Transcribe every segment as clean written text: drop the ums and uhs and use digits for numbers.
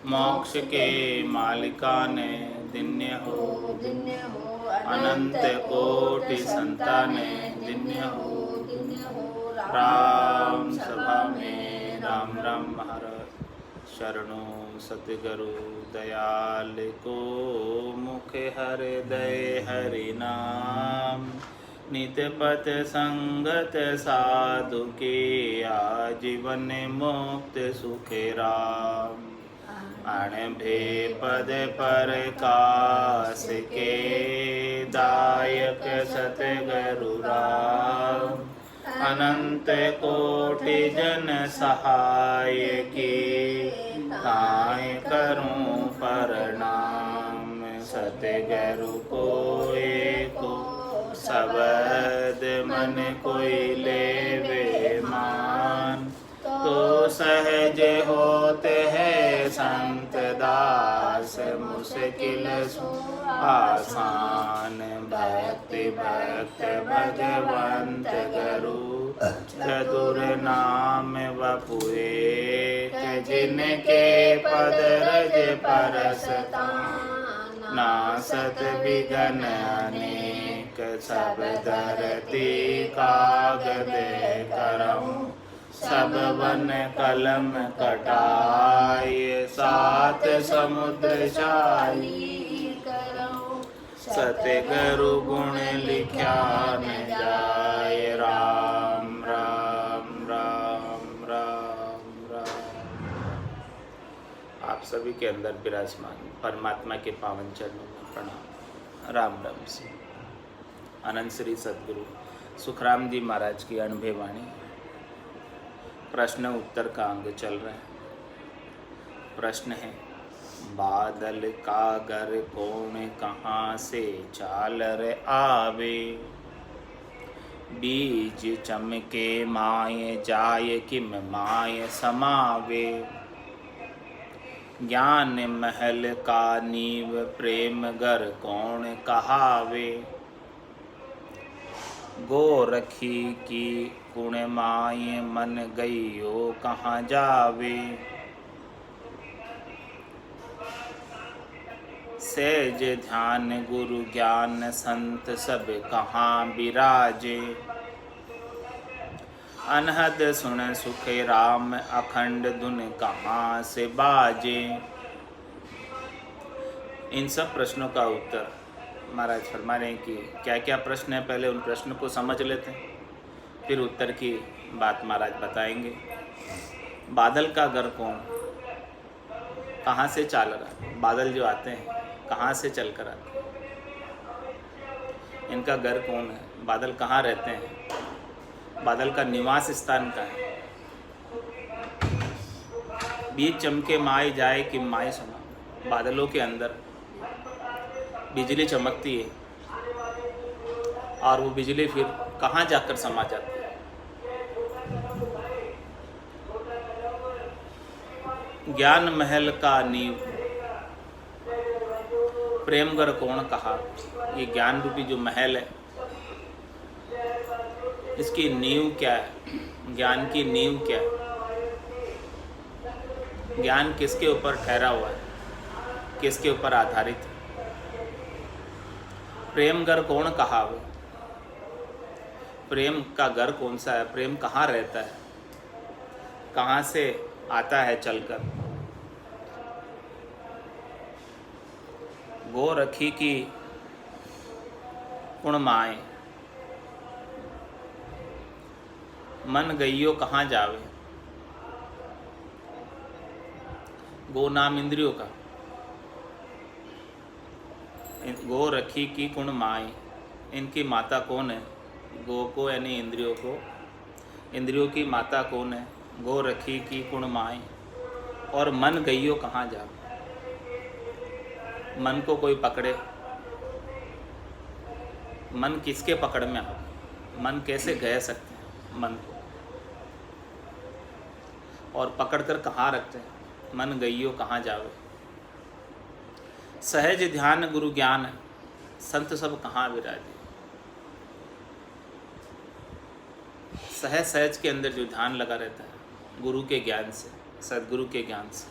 मोक्ष के मालिका ने दिन्य हो अनंत कोटि संताने दिन्य हो राम सभा में राम राम महाराज शरणों सतगुरु दयाल को मुख हृदय हरि नाम नित्य पथ संगत साधु के आजीवन मुक्त सुख राम अणभे पद पर कास के दायक सतगुरु राम अनंत कोटि जन सहाय की ताय करूं प्रणाम सतगुरु को एको शब्द मन कोई लेवे मान तो सहज होते हैं संत दास मुश्किल आसान भक्ति भक्त भगवंत गुरु चतुर नाम वपुए जिनके पद रज परसता नासत विघन अनेक सब धरती कागद करऊं सब वन कलम कटाय सात समुद्र शाही करऊं सतगुरु गुण लिख्या न जाय राम राम राम राम राम। आप सभी के अंदर विराजमान परमात्मा के पावन चरणों में प्रणाम। राम राम से अनंत श्री सद्गुरु सुखराम जी महाराज की अनुभव वाणी प्रश्न उत्तर का अंग चल रहा है। प्रश्न है बादल का घर कौन कहाँ से चाल रे आवे बीज चमके माय जाय किम माय समावे ज्ञान महल का नीव प्रेम घर कौन कहावे गोरखी की गुण माय मन गईयो कहाँ जावे सहज ध्यान गुरु ज्ञान संत सब कहाँ विराजे अनहद सुन सुख राम अखंड धुन कहाँ से बाजे। इन सब प्रश्नों का उत्तर महाराज फरमा रहे हैं कि क्या क्या प्रश्न है, पहले उन प्रश्नों को समझ लेते हैं फिर उत्तर की बात महाराज बताएंगे। बादल का घर कौन, कहाँ से चाल रहा, बादल जो आते हैं कहाँ से चल कर आते हैं, इनका घर कौन है, बादल कहाँ रहते हैं, बादल का निवास स्थान कहाँ है। बीज चमके माय जाए कि माय समा, बादलों के अंदर बिजली चमकती है और वो बिजली फिर कहाँ जाकर समा जाती है। ज्ञान महल का नींव प्रेमगर कौन कहा, ये ज्ञान रूपी जो महल है इसकी नींव क्या है, ज्ञान की नींव क्या है, ज्ञान किसके ऊपर ठहरा हुआ है, किसके ऊपर आधारित है। प्रेम घर कौन कहा, वो प्रेम का घर कौन सा है, प्रेम कहाँ रहता है, कहाँ से आता है चलकर। गो रखी की कुण माए, मन गईयो कहाँ जावे। गो नाम इंद्रियों का, गो रखी की कुण माए, इनकी माता कौन है, गो को यानी इंद्रियों को, इंद्रियों की माता कौन है, गो रखी की कुण माए। और मन गईयो कहाँ जावे, मन को कोई पकड़े, मन किसके पकड़ में आ, मन कैसे गए सकते हैं मन को, और पकड़कर कहाँ रखते हैं, मन गईयो कहाँ जावे। सहज ध्यान गुरु ज्ञान, संत सब कहाँ विराजे। सहज सहज के अंदर जो ध्यान लगा रहता है गुरु के ज्ञान से, सदगुरु के ज्ञान से,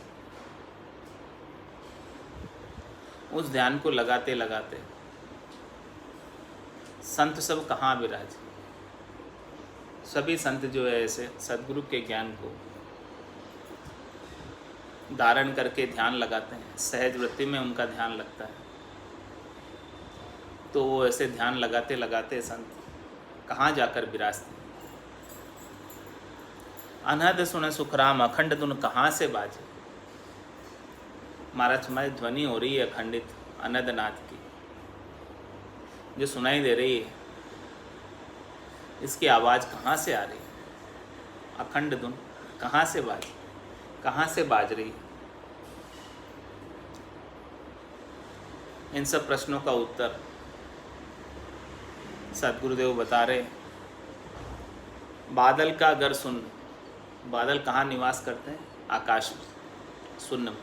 उस ध्यान को लगाते लगाते संत सब कहाँ विराजे। सभी संत जो है ऐसे सद्गुरु के ज्ञान को धारण करके ध्यान लगाते हैं, सहज वृत्ति में उनका ध्यान लगता है। तो वो ऐसे ध्यान लगाते लगाते संत कहाँ जाकर विराजते हैं। अनहद सुन सुखराम अखंड धुन कहाँ से बाजे। महाराज हमारी ध्वनि हो रही है अखंडित अनहद नाथ की, जो सुनाई दे रही है, इसकी आवाज़ कहाँ से आ रही है। अखंड धुन कहाँ से बाज रही है। इन सब प्रश्नों का उत्तर सद्गुरुदेव बता रहे। बादल का अगर सुन, बादल कहाँ निवास करते हैं? आकाश में, शून्य में।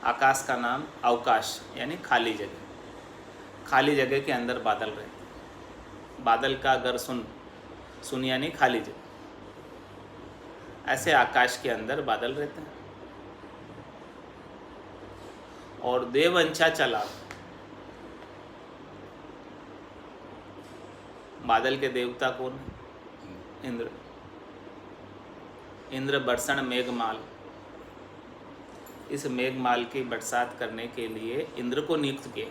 आकाश का नाम अवकाश यानी खाली जगह। खाली जगह के अंदर बादल रहते हैं। बादल का अगर सुन यानी खाली जगह। ऐसे आकाश के अंदर बादल रहते हैं। और देवअंशा चला, बादल के देवता कौन है? इंद्र। इंद्र बरसण मेघमाल, इस मेघमाल की बरसात करने के लिए इंद्र को नियुक्त किया।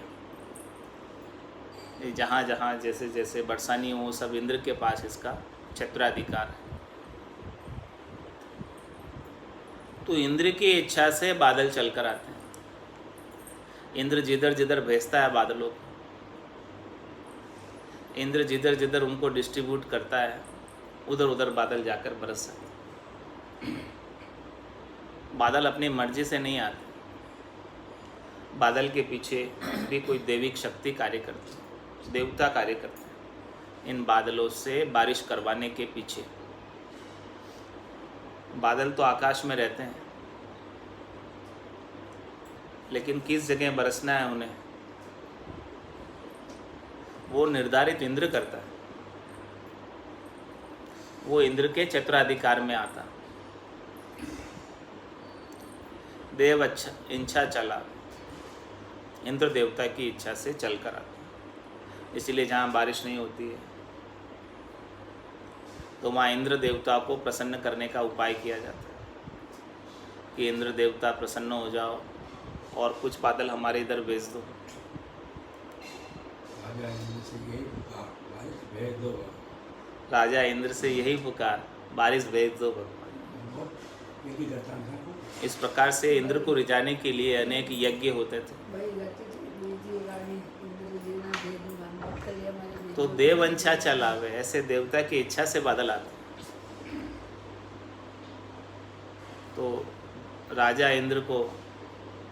जहाँ जहाँ जैसे जैसे बरसानी हो सब इंद्र के पास इसका क्षेत्राधिकार है। तो इंद्र की इच्छा से बादल चलकर आते हैं। इंद्र जिधर जिधर भेजता है बादलों को, इंद्र जिधर जिधर उनको डिस्ट्रीब्यूट करता है, उधर उधर बादल जाकर बरस जाते हैं। बादल अपनी मर्जी से नहीं आते। बादल के पीछे भी कोई दैविक शक्ति कार्य करती है, देवता कार्य करते हैं। इन बादलों से बारिश करवाने के पीछे। बादल तो आकाश में रहते हैं, लेकिन किस जगह बरसना है उन्हें, वो निर्धारित इंद्र करता है। वो इंद्र के क्षेत्राधिकार में आता। देव इच्छा चला, इंद्र देवता की इच्छा से चलकर आता। इसलिए जहाँ बारिश नहीं होती है तो वहाँ इंद्र देवता को प्रसन्न करने का उपाय किया जाता है कि इंद्र देवता प्रसन्न हो जाओ और कुछ बादल हमारे इधर भेज दो। राजा इंद्र से यही पुकार, बारिश भेज दो भगवान। इस प्रकार से इंद्र को रिझाने के लिए अनेक यज्ञ होते थे। तो देवअंशा चलावे, ऐसे देवता की इच्छा से बादल आते। तो राजा इंद्र को,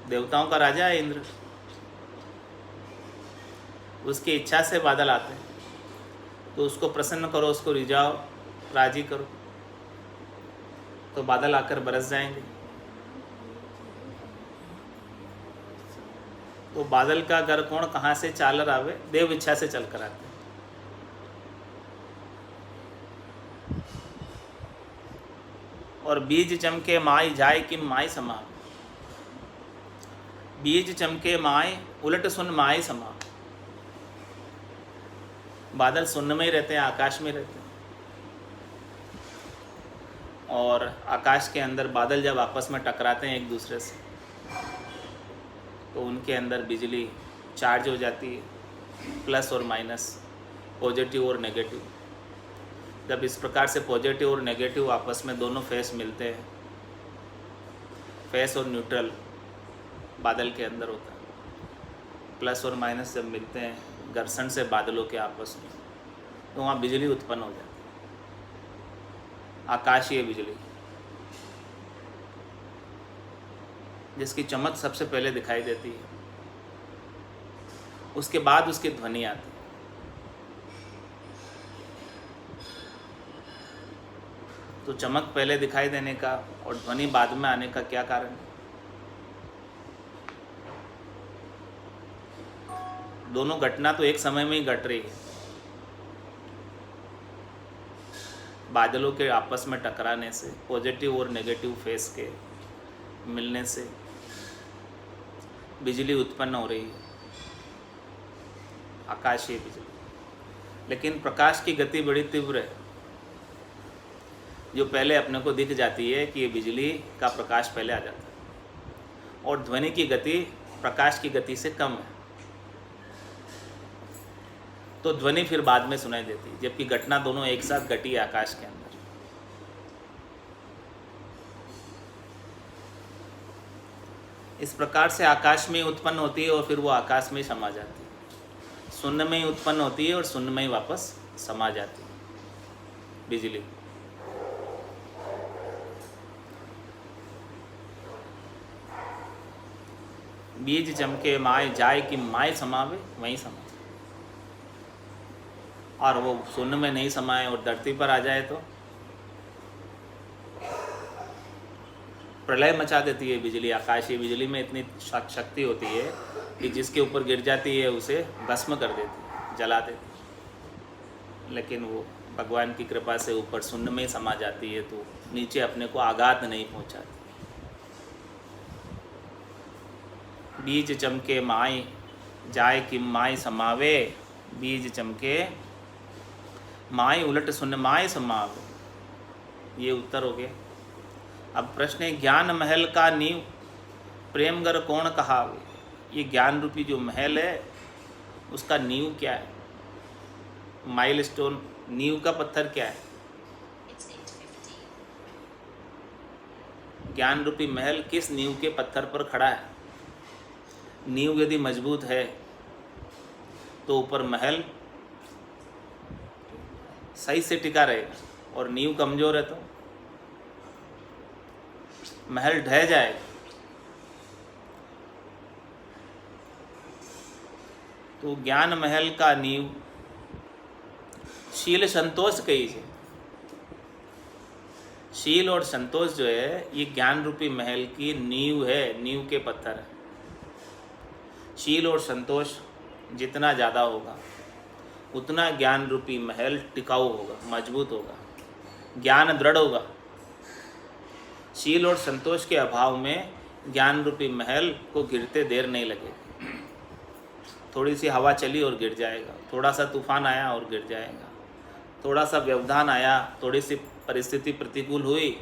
देवताओं का राजा है इंद्र, उसकी इच्छा से बादल आते हैं। तो उसको प्रसन्न करो, उसको रिझाओ, राजी करो, तो बादल आकर बरस जाएंगे। तो बादल का घर कौन कहाँ से चालर आवे? देव इच्छा से चल कर आते हैं। और बीज चमके माई जाए कि माई समा, बीज चमके माई उलट सुन माई समा। बादल शून्य में ही रहते हैं, आकाश में रहते हैं। और आकाश के अंदर बादल जब आपस में टकराते हैं एक दूसरे से, तो उनके अंदर बिजली चार्ज हो जाती है, प्लस और माइनस, पॉजिटिव और नेगेटिव। जब इस प्रकार से पॉजिटिव और नेगेटिव आपस में दोनों फेस मिलते हैं, फेस और न्यूट्रल बादल के अंदर होता है, प्लस और माइनस जब मिलते हैं घर्षण से बादलों के आपस में, तो वहाँ बिजली उत्पन्न हो जाती है, आकाशीय बिजली, जिसकी चमक सबसे पहले दिखाई देती है। उसके बाद उसकी ध्वनि आती है। तो चमक पहले दिखाई देने का और ध्वनि बाद में आने का क्या कारण है? दोनों घटना तो एक समय में ही घट रही है। बादलों के आपस में टकराने से, पॉजिटिव और नेगेटिव फेस के मिलने से बिजली उत्पन्न हो रही है। आकाशीय बिजली। लेकिन प्रकाश की गति बड़ी तीव्र है, जो पहले अपने को दिख जाती है कि ये बिजली का प्रकाश पहले आ जाता है, और ध्वनि की गति प्रकाश की गति से कम है, तो ध्वनि फिर बाद में सुनाई देती है, जबकि घटना दोनों एक साथ घटी है आकाश के अंदर। इस प्रकार से आकाश में उत्पन्न होती है और फिर वो आकाश में समा जाती है। शून्य में ही उत्पन्न होती है और शून्य में ही वापस समा जाती है बिजली। बीज चमके माय जाए कि माय समावे वहीं समा, और वो शून्य में नहीं समाए और धरती पर आ जाए तो प्रलय मचा देती है बिजली। आकाशीय बिजली में इतनी शक्ति होती है कि जिसके ऊपर गिर जाती है उसे भस्म कर देती है, जला देती है। लेकिन वो भगवान की कृपा से ऊपर शून्य में समा जाती है, तो नीचे अपने को आघात नहीं पहुंचाती। बीज चमके माय जाए कि माय समावे, बीज चमके माय उलट शून्य माय समावे। ये उत्तर हो गया। अब प्रश्न है, ज्ञान महल का नींव प्रेमगर कौन कहावे। ये ज्ञान रूपी जो महल है उसका नींव क्या है, माइलस्टोन, नींव का पत्थर क्या है। ज्ञान रूपी महल किस नींव के पत्थर पर खड़ा है। नींव यदि मजबूत है तो ऊपर महल सही से टिका रहेगा, और नींव कमजोर है तो महल ढह जाएगा। तो ज्ञान महल का नींव शील संतोष कही। शील और संतोष जो है ये ज्ञान रूपी महल की नींव है, नींव के पत्थर है। शील और संतोष जितना ज़्यादा होगा उतना ज्ञान रूपी महल टिकाऊ होगा, मजबूत होगा, ज्ञान दृढ़ होगा। शील और संतोष के अभाव में ज्ञान रूपी महल को गिरते देर नहीं लगेगी। थोड़ी सी हवा चली और गिर जाएगा, थोड़ा सा तूफान आया और गिर जाएगा, थोड़ा सा व्यवधान आया, थोड़ी सी परिस्थिति प्रतिकूल हुई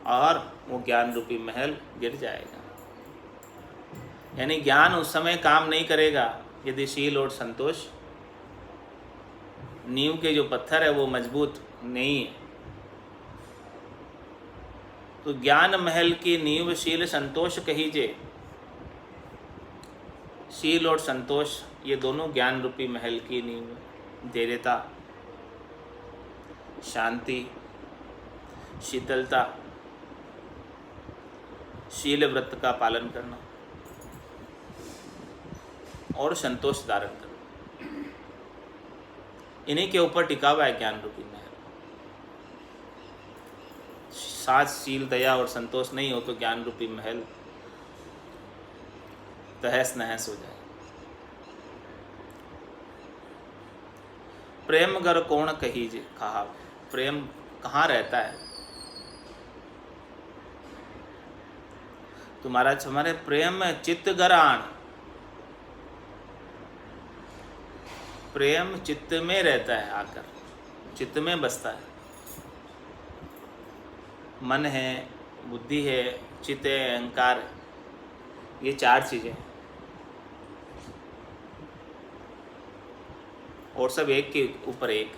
और वो ज्ञान रूपी महल गिर जाएगा। यानी ज्ञान उस समय काम नहीं करेगा यदि शील और संतोष, नींव के जो पत्थर है वो मजबूत नहीं है। तो ज्ञान महल की नींव शील संतोष कहीजे। शील और संतोष ये दोनों ज्ञान रूपी महल की नींव। धैर्यता, शांति, शीतलता, शील व्रत का पालन करना और संतोष धारण करना, इन्हीं के ऊपर टिका हुआ है ज्ञान रूपी महल। साथ शील, दया और संतोष नहीं हो तो ज्ञान रूपी महल तहस नहस हो जाए। प्रेम गर कौन कहीजे कहा। प्रेम कहाँ रहता है। तुम्हारा हमारे प्रेम चित्त गरान, प्रेम चित्त में रहता है, आकर चित्त में बसता है। मन है, बुद्धि है, चित्त है, अहंकार है, ये चार चीजें, और सब एक के ऊपर एक।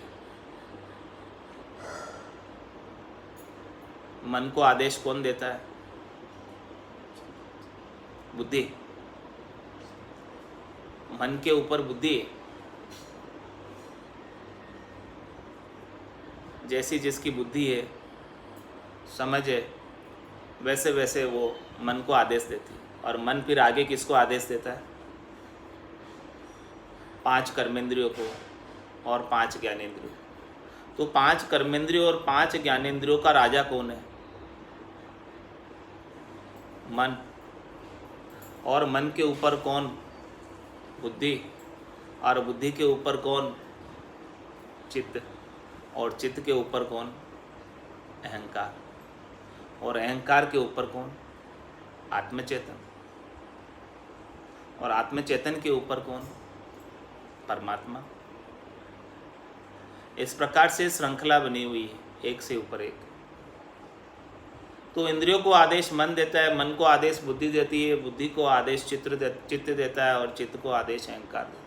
मन को आदेश कौन देता है। बुद्धि। मन के ऊपर बुद्धि है। जैसी जिसकी बुद्धि है, समझ है, वैसे वैसे वो मन को आदेश देती है। और मन फिर आगे किसको आदेश देता है। 5 कर्मेंद्रियों को और 5 ज्ञानेंद्रियों। तो 5 कर्मेंद्रियों और 5 ज्ञानेंद्रियों का राजा कौन है। मन। और मन के ऊपर कौन। बुद्धि। और बुद्धि के ऊपर कौन। चित्त। और चित्त के ऊपर कौन। अहंकार। और अहंकार के ऊपर कौन। आत्मचेतन। और आत्मचेतन के ऊपर कौन। परमात्मा। इस प्रकार से श्रृंखला बनी हुई है, एक से ऊपर एक। तो इंद्रियों को आदेश मन देता है, मन को आदेश बुद्धि देती है, बुद्धि को आदेश चित्त देता है, और चित्त को आदेश अहंकार देता है।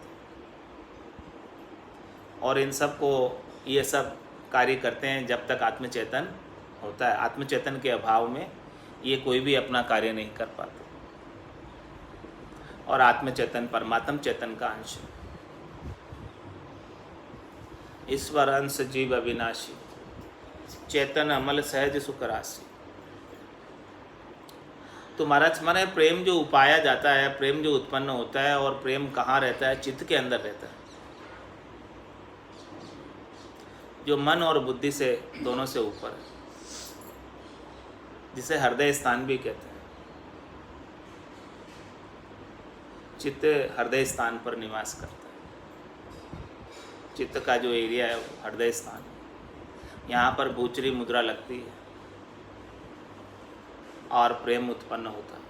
और इन सब को ये सब कार्य करते हैं जब तक आत्मचेतन होता है। आत्मचेतन के अभाव में ये कोई भी अपना कार्य नहीं कर पाता। और आत्मचेतन परमात्म चेतन का अंश है। ईश्वर अंश जीव अविनाशी, चेतन अमल सहज सुख राशि। तो महाराज माने प्रेम जो उपाया जाता है, प्रेम जो उत्पन्न होता है, और प्रेम कहाँ रहता है? चित्त के अंदर रहता है, जो मन और बुद्धि से दोनों से ऊपर है, जिसे हृदय स्थान भी कहते हैं। चित्त हृदय स्थान पर निवास करता है। चित्त का जो एरिया है वो हृदय स्थान, यहाँ पर भूचरी मुद्रा लगती है और प्रेम उत्पन्न होता है।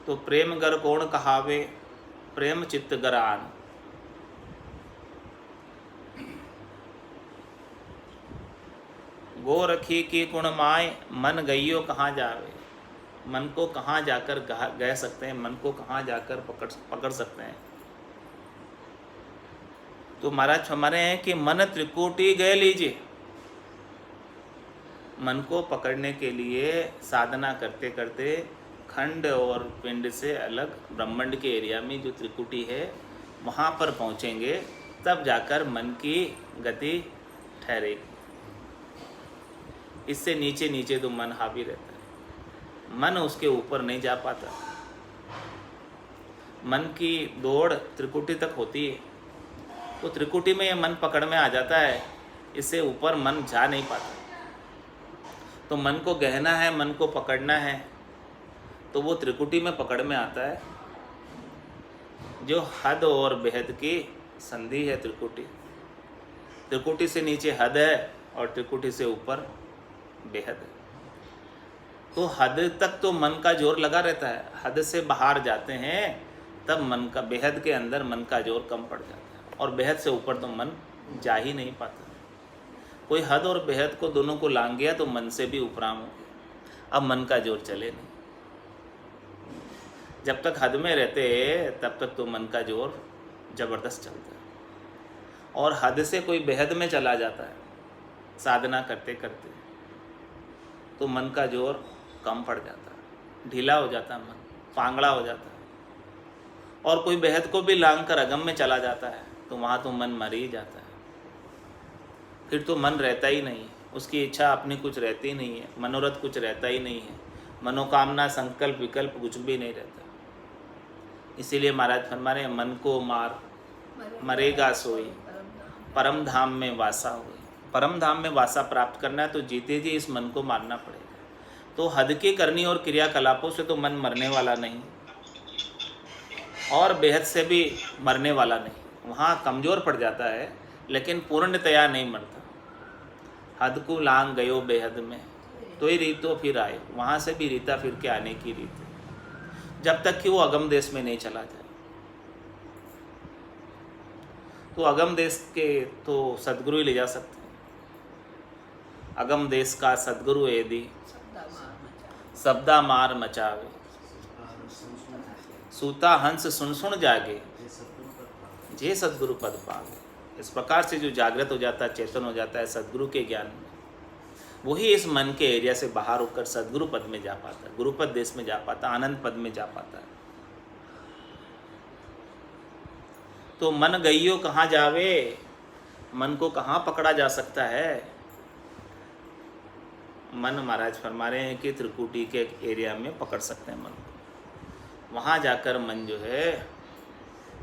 तो प्रेम गर कौन कहावे, प्रेम चित्त गर आन। गो रखी की गुण माय, मन गइयो कहाँ जावे। मन को कहाँ जाकर गह सकते हैं, मन को कहाँ जाकर पकड़ सकते हैं। तो महाराज हमारे हैं कि मन त्रिकुटी गए लीजिए। मन को पकड़ने के लिए साधना करते करते खंड और पिंड से अलग ब्रह्मांड के एरिया में जो त्रिकुटी है वहाँ पर पहुँचेंगे, तब जाकर मन की गति ठहरेगी। इससे नीचे नीचे तो मन हावी रहता है, मन उसके ऊपर नहीं जा पाता। मन की दौड़ त्रिकुटी तक होती है, तो त्रिकुटी में ये मन पकड़ में आ जाता है, इससे ऊपर मन जा नहीं पाता। तो मन को गहना है, मन को पकड़ना है, तो वो त्रिकुटी में पकड़ में आता है, जो हद और बेहद की संधि है त्रिकुटी। त्रिकुटी से नीचे हद है और त्रिकुटी से ऊपर बेहद है। तो हद तक तो मन का जोर लगा रहता है, हद से बाहर जाते हैं तब मन का, बेहद के अंदर मन का जोर कम पड़ जाता है, और बेहद से ऊपर तो मन जा ही नहीं पाता। कोई हद और बेहद को दोनों को लांग गया तो मन से भी उपराम हो गया, अब मन का जोर चले नहीं। जब तक हद में रहते तब तक तो मन का जोर जबरदस्त चलता है, और हद से कोई बेहद में चला जाता है साधना करते करते, तो मन का जोर कम पड़ जाता है, ढीला हो जाता है, मन पांगड़ा हो जाता है। और कोई बेहद को भी लांग कर अगम में चला जाता है तो वहाँ तो मन मर ही जाता है। फिर तो मन रहता ही नहीं है, उसकी इच्छा अपनी कुछ रहती नहीं है, मनोरथ कुछ रहता ही नहीं है, मनोकामना संकल्प विकल्प कुछ भी नहीं रहता। इसीलिए महाराज फरमा रहे, मन को मार मरेगा सोई, परम धाम में वासा हुई। परम धाम में वासा प्राप्त करना है तो जीते जी इस मन को मारना पड़ेगा। तो हद की करनी और क्रियाकलापों से तो मन मरने वाला नहीं, और बेहद से भी मरने वाला नहीं, वहाँ कमज़ोर पड़ जाता है लेकिन पूर्णतया नहीं मरता। हद को लांग गयो बेहद में, तो ही रीतो फिर आए, वहाँ से भी रीता फिर के आने की रीत है, जब तक कि वो अगम देश में नहीं चला जाए। तो अगम देश के तो सद्गुरु ही ले जा सकते हैं। अगम देश का सद्गुरु यदि शब्दा मार मचावे, सूता हंस सुन सुन जागे, जे सद्गुरु पद पावे। इस प्रकार से जो जागृत हो जाता है, चेतन हो जाता है सद्गुरु के ज्ञान में, वही इस मन के एरिया से बाहर होकर सद्गुरु पद में जा पाता है, गुरुपद देश में जा पाता है, आनंद पद में जा पाता है। तो मन गइयो कहाँ जावे, मन को कहाँ पकड़ा जा सकता है? मन महाराज फरमा रहे हैं कि त्रिकुटी के एरिया में पकड़ सकते हैं मन को। वहाँ जाकर मन जो है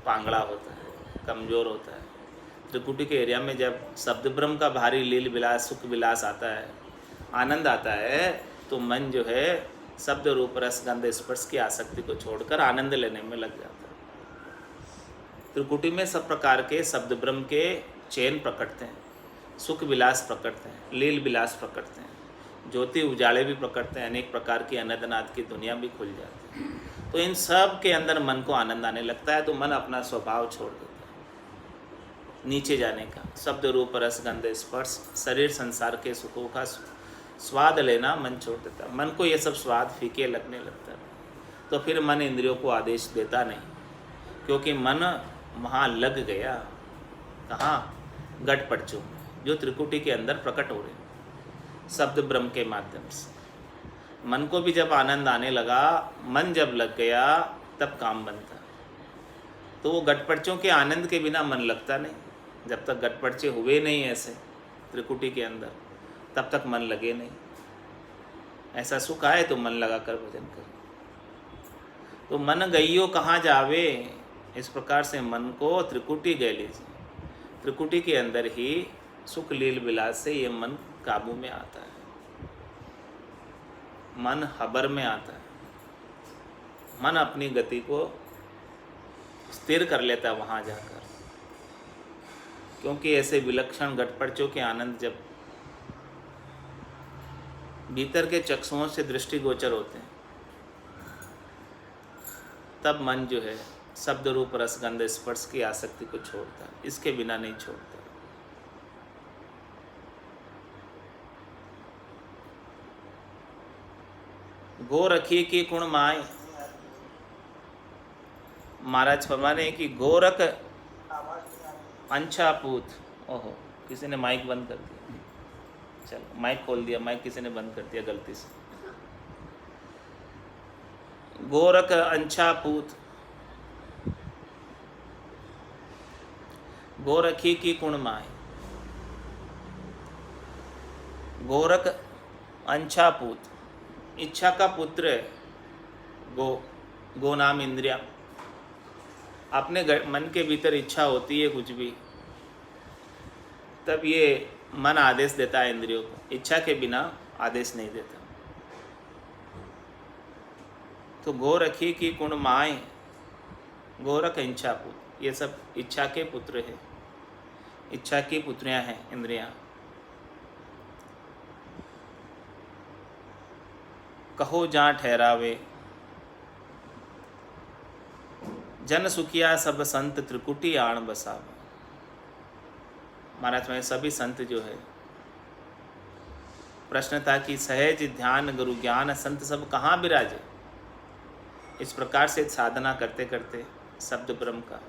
पांगड़ा होता है, कमज़ोर होता है। त्रिकुटी के एरिया में जब शब्द ब्रह्म का भारी लील विलास सुख विलास आता है, आनंद आता है, तो मन जो है शब्द रूप रस गंध स्पर्श की आसक्ति को छोड़कर आनंद लेने में लग जाता है। त्रिकुटी में सब प्रकार के शब्द ब्रह्म के चैन प्रकटते हैं, सुख विलास प्रकटते हैं, लील विलास प्रकटते हैं, ज्योति उजाले भी प्रकटते हैं, अनेक प्रकार की अनंतनाथ की दुनिया भी खुल जाती है। तो इन सब के अंदर मन को आनंद आने लगता है, तो मन अपना स्वभाव छोड़ देता है नीचे जाने का। शब्द रूप रस गंध स्पर्श शरीर संसार के सुखों का स्वाद लेना मन छोड़ देता है। मन को ये सब स्वाद फीके लगने लगता है, तो फिर मन इंद्रियों को आदेश देता नहीं, क्योंकि मन वहाँ लग गया। कहाँ? घट पटचों जो त्रिकुटी के अंदर प्रकट हो रहे हैं शब्द ब्रह्म के माध्यम से। मन को भी जब आनंद आने लगा, मन जब लग गया, तब काम बनता। तो वो घटपटचों के आनंद के बिना मन लगता नहीं। जब तक घटपटचे हुए नहीं ऐसे त्रिकुटी के अंदर, तब तक मन लगे नहीं। ऐसा सुख आए तो मन लगा कर भजन कर। तो मन गइयो कहाँ जावे, इस प्रकार से मन को त्रिकुटी गए लीजिए। त्रिकुटी के अंदर ही सुख लील विलास से ये मन काबू में आता है, मन हबर में आता है, मन अपनी गति को स्थिर कर लेता है वहाँ जाकर। क्योंकि ऐसे विलक्षण घटपटचों के आनंद जब भीतर के चक्षुओं से दृष्टिगोचर होते हैं, तब मन जो है शब्द रूप रस गंध स्पर्श की आसक्ति को छोड़ता है, इसके बिना नहीं छोड़ता। गो रखी की कुण माय, महाराज फरमा रहे हैं कि गोरख अंछा पूत। ओहो, किसी ने माइक बंद कर दिया। चलो माइक खोल दिया, माइक किसी ने बंद कर दिया गलती से। गोरख अंछा पूत, गोरखी की कुण माय। गोरख अंछा पूत, इच्छा का पुत्र है। गो नाम इंद्रिया। अपने मन के भीतर इच्छा होती है कुछ भी, तब ये मन आदेश देता है इंद्रियों को, इच्छा के बिना आदेश नहीं देता। तो गोरखी की कुण माय, गोरख इच्छा पुत्र, ये सब इच्छा के पुत्र हैं, इच्छा की पुत्रियां हैं इंद्रियां। कहो जहाँ ठहरावे, जन सुखिया सब संत त्रिकुटी आण बसावे। महाराज में सभी संत जो है, प्रश्न था कि सहज ध्यान गुरु ज्ञान संत सब कहाँ विराजे। इस प्रकार से साधना करते करते शब्द ब्रह्म का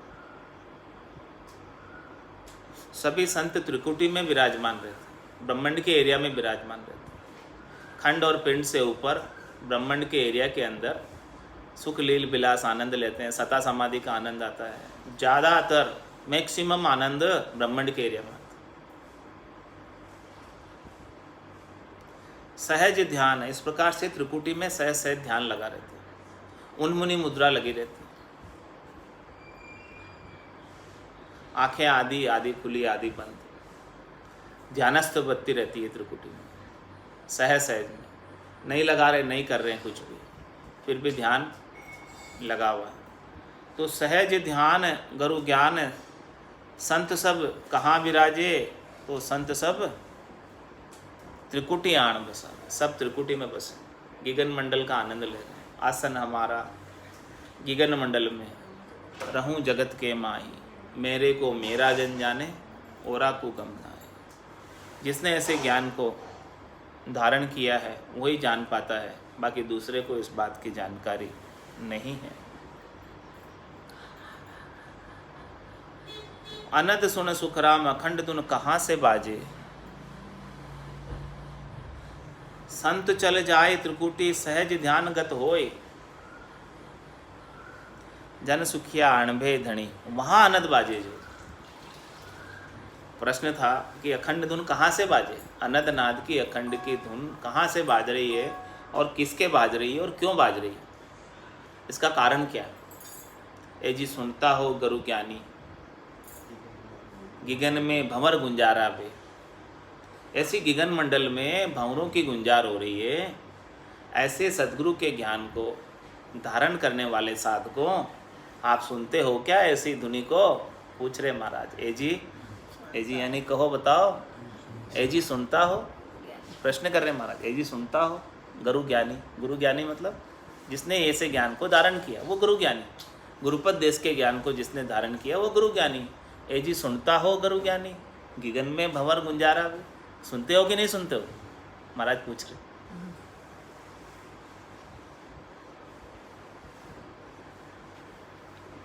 सभी संत त्रिकुटी में विराजमान रहते, ब्रह्मांड के एरिया में विराजमान रहते। खंड और पिंड से ऊपर ब्रह्मांड के एरिया के अंदर सुख लील विलास आनंद लेते हैं, सता समाधि का आनंद आता है। ज़्यादातर मैक्सिमम आनंद ब्रह्मांड के एरिया में आता है। सहज ध्यान है, इस प्रकार से त्रिकुटी में सहज सहज ध्यान लगा रहते हैं, उन्मुनी मुद्रा लगी रहती है। आंखें आदि आदि खुली आदि बंद, ध्यानस्थ बत्ती रहती है त्रिकुटी में, सहज सहज में नहीं लगा रहे, नहीं कर रहे हैं कुछ भी, फिर भी ध्यान लगा हुआ है। तो सहज ध्यान गुरु ज्ञान संत सब कहाँ विराजे, तो संत सब त्रिकुटी आण बसा, सब त्रिकुटी में बसे, गिगन मंडल का आनंद ले रहे हैं। आसन हमारा गिगन मंडल में, रहूं जगत के माही, मेरे को मेरा जन जाने, ओरा को गम नाए। जिसने ऐसे ज्ञान को धारण किया है वही जान पाता है, बाकी दूसरे को इस बात की जानकारी नहीं है। अनद सुन सुखराम अखंड धुन कहाँ से बाजे, संत चल जाए त्रिकुटी सहज ध्यान गत होए, जन सुखिया अणभे धनी, वहाँ आनंद बाजे। जो प्रश्न था कि अखंड धुन कहाँ से बाजे, अनद नाद की अखंड की धुन कहाँ से बाज रही है और किसके बाज रही है और क्यों बाज रही है, इसका कारण क्या है। ए जी सुनता हो गुरु ज्ञानी, गिगन में भंवर गुंजारा बे। ऐसी गिगन मंडल में भंवरों की गुंजार हो रही है। ऐसे सद्गुरु के ज्ञान को धारण करने वाले साधकों, आप सुनते हो क्या ऐसी धुनी को, पूछ रहे महाराज। ए जी यानी कहो बताओ, ए जी सुनता हो, प्रश्न कर रहे महाराज। ए जी सुनता हो गुरु ज्ञानी, गुरु ज्ञानी मतलब जिसने ऐसे ज्ञान को धारण किया वो गुरु ज्ञानी। गुरुपद देश के ज्ञान को जिसने धारण किया वो गुरु ज्ञानी। ए जी सुनता हो गुरु ज्ञानी, गगन में भंवर गुंजारा हो। सुनते हो कि नहीं सुनते हो? महाराज पूछ रहे।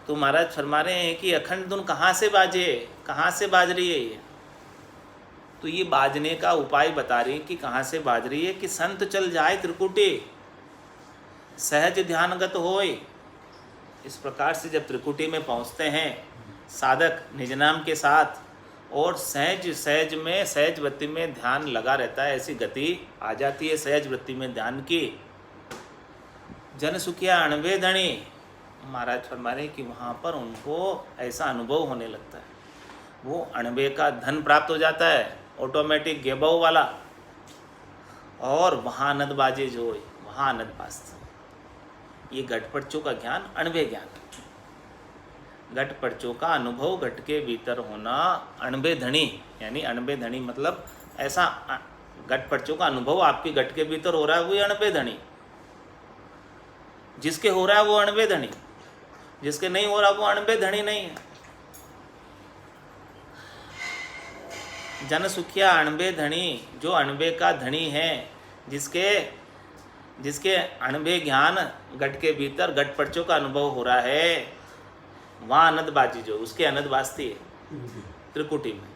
तो महाराज फरमा रहे हैं कि अखंड धुन कहाँ से बाजे, कहाँ से बाज रही है ये? तो ये बाजने का उपाय बता रही है कि कहाँ से बाज रही है कि संत चल जाए त्रिकुटी, सहज ध्यानगत होए। इस प्रकार से जब त्रिकुटी में पहुँचते हैं साधक निज नाम के साथ, और सहज सहज में सहज वृत्ति में ध्यान लगा रहता है, ऐसी गति आ जाती है सहज वृत्ति में ध्यान की। जन सुखिया अणबे धनी, महाराज फरमा रहे कि वहाँ पर उनको ऐसा अनुभव होने लगता है, वो अणबे का धन प्राप्त हो जाता है, ऑटोमेटिक गेबव वाला। और वहाँ आनंद बाजे जो है, वहाँ आनंद बाजते। ये घटपटचों का ज्ञान अणबे ज्ञान, घटपटचों का अनुभव, घट के भीतर होना अणबे धनी। यानी अणबे धनी मतलब ऐसा घटपटचों का अनुभव आपके घट के भीतर हो रहा है, वो अणबे धनी। जिसके हो रहा है वो अणबे धनी, जिसके नहीं हो रहा वो अणबे धनी नहीं है। जन सुखिया अणबे धनी, जो अणबे का धनी है, जिसके अणबे ज्ञान घट के भीतर घटपटचों का अनुभव हो रहा है, वहाँ आनंद बाजी जो उसके आनंद बाजती है त्रिकुटी में।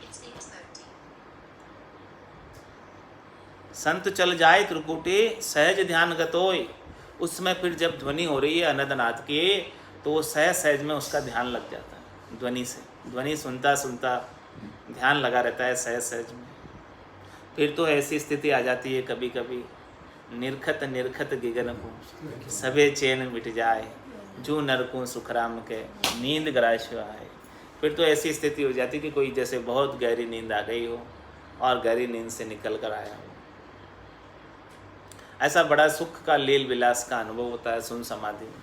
संत चल जाए त्रिकुटी, सहज ध्यान गतोय। उस समय फिर जब ध्वनि हो रही है अनंतनाथ की, तो वो सहज सहज में उसका ध्यान लग जाता है ध्वनि से। ध्वनि सुनता सुनता ध्यान लगा रहता है सहज सहज में। फिर तो ऐसी स्थिति आ जाती है कभी कभी, निरखत निरखत गगन को सबे चैन मिट जाए, जो नरकों सुखराम के नींद ग्राह्य आए। फिर तो ऐसी स्थिति हो जाती कि कोई जैसे बहुत गहरी नींद आ गई हो और गहरी नींद से निकल कर आया हो। ऐसा बड़ा सुख का लील विलास का अनुभव होता है सुन समाधि में।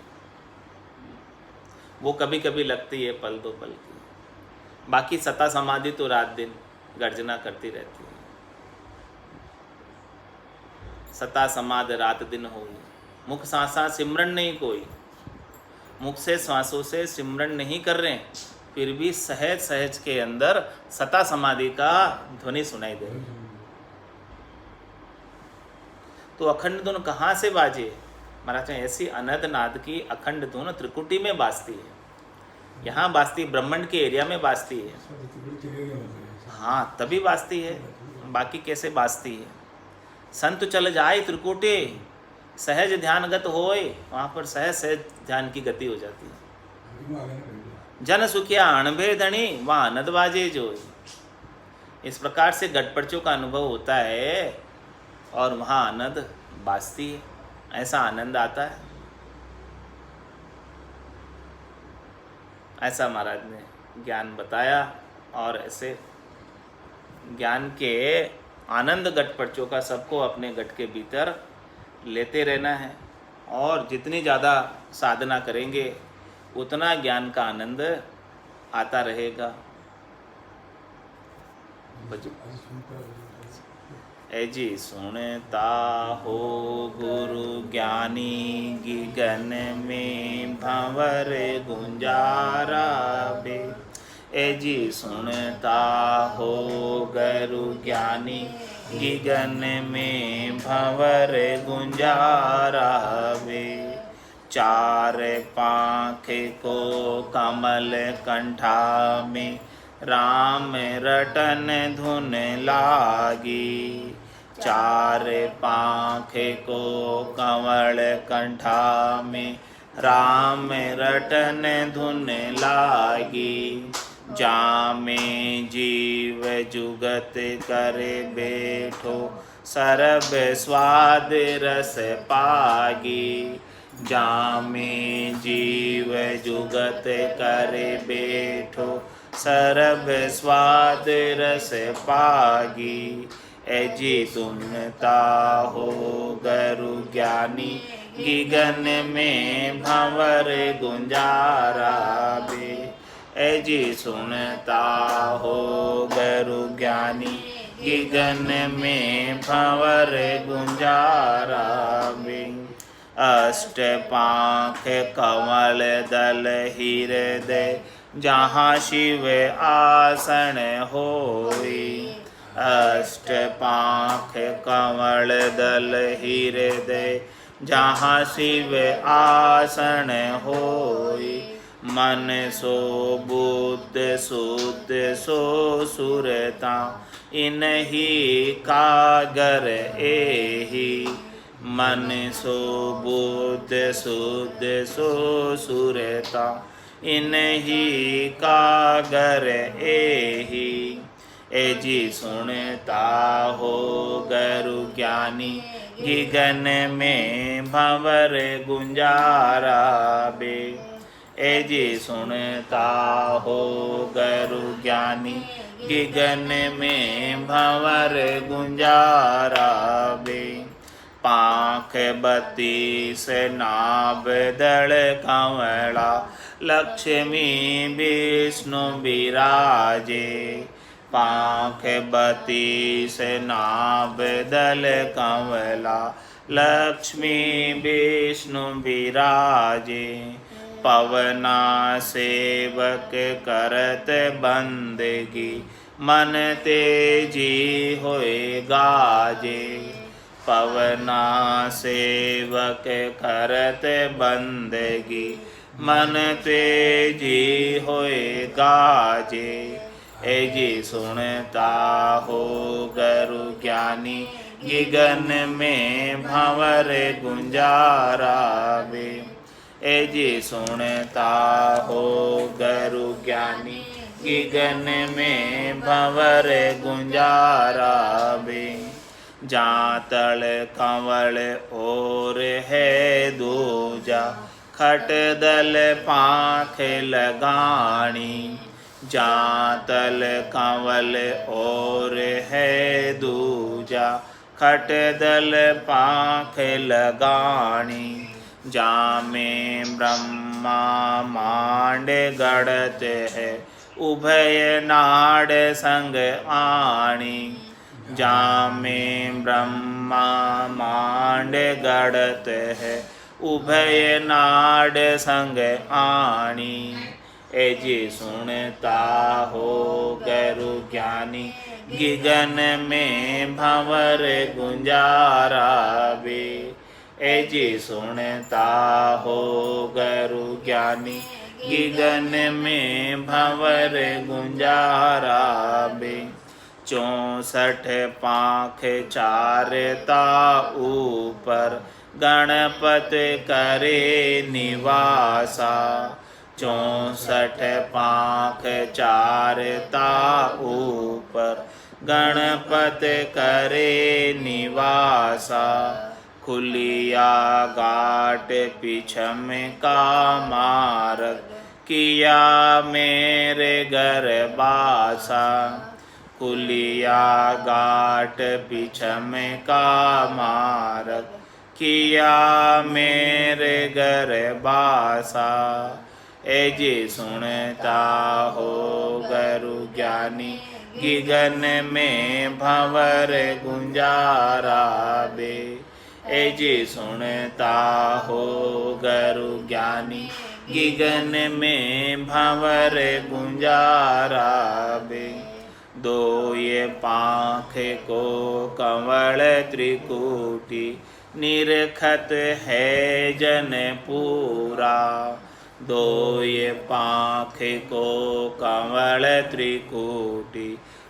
वो कभी कभी लगती है पल दो पल की, बाकी सता समाधि तो रात दिन गर्जना करती रहती है। सता समाध रात दिन होई, मुख सांसा सिमरन नहीं कोई। मुख से श्वासों से सिमरन नहीं कर रहे, फिर भी सहज सहज के अंदर सता समाधि का ध्वनि सुनाई दे। तो अखंड धुन कहाँ से बाजे? महाराज ऐसी अनंत नाद की अखंड धुन त्रिकुटी में बाजती है। यहाँ बाजती, ब्रह्मांड के एरिया में बाजती है। हाँ तभी बाजती है, बाकी कैसे बाजती है? संत चल जाए त्रिकुटी, सहज ध्यानगत होए। वहाँ पर सहज सहज ध्यान की गति हो जाती है। जन सुखिया अणबे धनी, वहाँ आनंद बाजे जो। इस प्रकार से घटपटचों का अनुभव होता है और वहाँ आनंद बाजती है, ऐसा आनंद आता है। ऐसा महाराज ने ज्ञान बताया, और ऐसे ज्ञान के आनंद घटपटचों का सबको अपने घट के भीतर लेते रहना है। और जितनी ज़्यादा साधना करेंगे उतना ज्ञान का आनंद आता रहेगा। ए जी सुनता हो गुरु ज्ञानी, गगन में भंवर गुंजारा बे। ए जी सुनता हो गुरु ज्ञानी, गगन में भंवर गुंजारा बे। चार पाँख को कमल कंठा में, राम रटन धुन लागी। चार पाँख को कंवल कंठा में, राम रटन धुन लागी। जामे जीव जुगत करे बैठो, सरब स्वाद रस पागी। जामे जीव जुगत करे बैठो, सरब स्वाद रस पागी। ए जी सुनता हो गुरु ज्ञानी, गगन में भंवर गुंजारा बे। ए जी सुनता हो गुरु ज्ञानी, गगन में भंवर गुंजारा बे। अष्ट पाँख कमल दल हृदय जहाँ शिव आसन होई। अष्ट पाँख कमल दल हृदय जहाँ शिव आसन होई। मन सो बुद्ध शुद्ध सो सुरता इनहि कागर एहि। मन सो बुद्ध शुद्ध सो सुरता इनहि कागर एहि। ए जी सुनता हो गुरु ज्ञानी गगन में भंवर गुंजारा बे। ए जी सुनता हो गुरु ज्ञानी गगन में भंवर गुंजारा बे। पाँख बत्तीस नाभ दल कंवला लक्ष्मी विष्णु विराजे। पाँख बत्तीस नाभ दल कंवला लक्ष्मी विष्णु विराजे। पवना सेवक करत बंदगी मन तेजी होए गाजे। पवना सेवक करत बंदगी मन तेजी होए गाजे। ए जी सुनता हो गुरु ज्ञानी गगन में भंवर गुंजारा बे। ए जी सुनता हो गुरु ज्ञानी गगन में भंवर गुंजारा बे। जातल कंवल और है दूजा खट दल पाँख लगानी। जातल कंवल और है दूजा खट दल पाँख लगानी। जामे ब्रह्मा मांड गढ़त है उभय नाड़ संग आणी। जामे ब्रह्मा मांड गढ़त है उभय नाड़ संग आणी। ए जी सुनता हो गुरु ज्ञानी गगन में भंवर गुंजारा बे। ए जी सुनता हो गुरु ज्ञानी गगन में भंवर गुंजारा बे। 64 पाँख चारता ऊपर गणपत करे निवासा। 64 पाँख चारता ऊपर गणपत करे निवासा। खुलिया गाट पिछम का मार्ग किया मेरे घर बासा। खुलिया गाट पिछम का मार्ग किया मेरे घर बासा। ए जी सुनता हो गुरु ज्ञानी गगन में भंवर गुंजारा बे। ए जी सुनता हो गुरु ज्ञानी गगन में भंवर गुंजारा बे। दो ये पाँख को कंवल त्रिकूटी निरखत है जन पूरा। दो ये पाँख को कंवल त्रिकूटी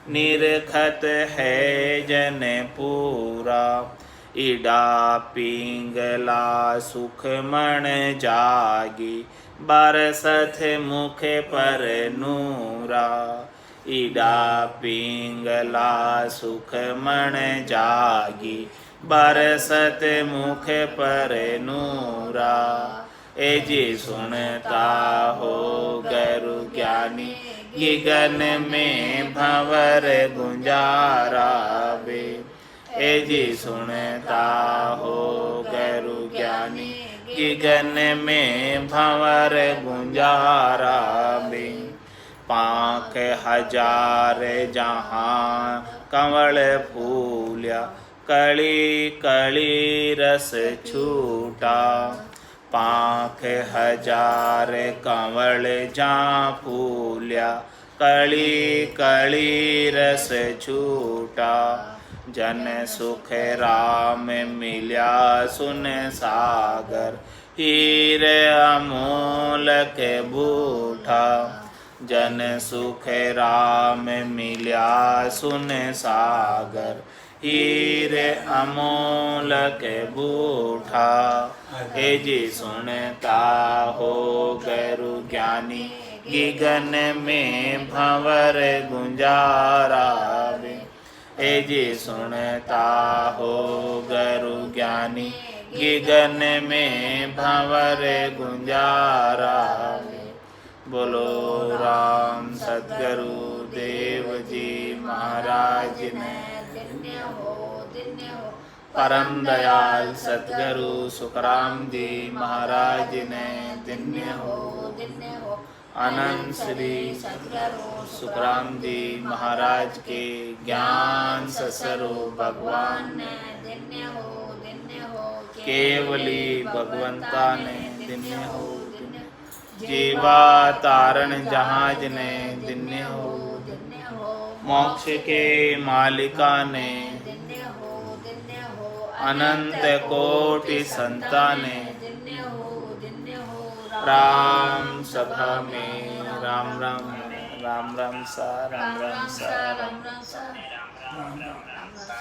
निरखत है जन पूरा। इडा पिंगला सुख मन जागी बरसत मुख पर नूरा। इडा पिंगला सुख मन जागी बरसत मुख पर नूरा। ए जी सुनता हो गुरु ज्ञानी गगन में भंवर गुंजारा बे। ए जी सुनता हो गुरु ज्ञानी गगन में भंवर गुंजारा बे। पाँख हजार जहाँ कंवल फूल्या कली कली रस छूटा, पाँख हजार कंवल जा फूल्या, कली कली रस छूटा, जन सुख राम मिल्या सुन सागर, हीर अमोल के बूठा, जन सुख राम मिल्या सुन सागर, हीर अमोल के बूठा, ए जी सुनता हो गरु ज्ञानी, गिगन में भंवर गुंजारा वे, ए जी सुनता हो गरु ज्ञानी, गिगन में भंवर गुंजारा वे। बोलो राम सद्गुरु देव जी महाराज ने, परम दयाल सद्गुरु सुखराम जी महाराज ने, धन्य हो अनंत श्री सद्गुरु सुखराम जी महाराज के ज्ञान ससुर भगवान ने, धन्य हो केवली भगवंता ने, धन्य हो जीवा तारण जहाज ने, धन्य हो मोक्ष के मालिका ने, अनंत कोटि संताने, राम सभा में राम राम राम राम सा राम राम सा राम राम सा।